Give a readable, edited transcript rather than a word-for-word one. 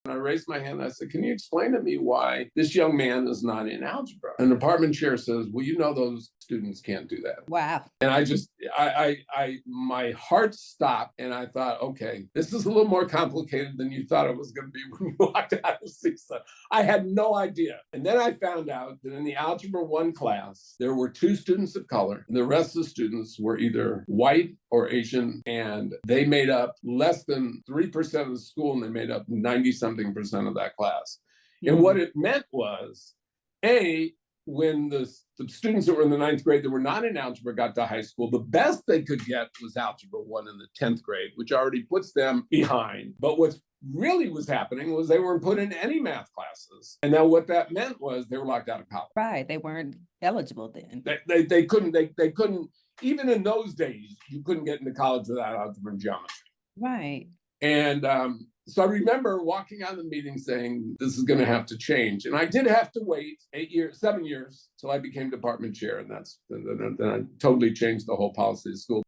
And I raised my hand and I said, can you explain to me why this young man is not in algebra? And the department chair says, well, you know, those students can't do that. Wow. And my heart stopped and I thought, okay, this is a little more complicated than you thought it was going to be when you walked out of CISA. I had no idea. And then I found out that in the Algebra 1 class, there were 2 students of color, and the rest of the students were either white or Asian, and they made up less than 3% of the school, and they made up 90-something percent of that class. Mm-hmm. And what it meant was, when the students that were in the 9th grade that were not in algebra got to high school, the best they could get was Algebra 1 in the 10th grade, which already puts them behind. But what's really was happening was they weren't put in any math classes. And now what that meant was they were locked out of college. Right. They weren't eligible then. They couldn't, even in those days, you couldn't get into college without algebra and geometry. Right. And so I remember walking out of the meeting saying, this is going to have to change. And I did have to wait 7 years till I became department chair. And then I totally changed the whole policy of school.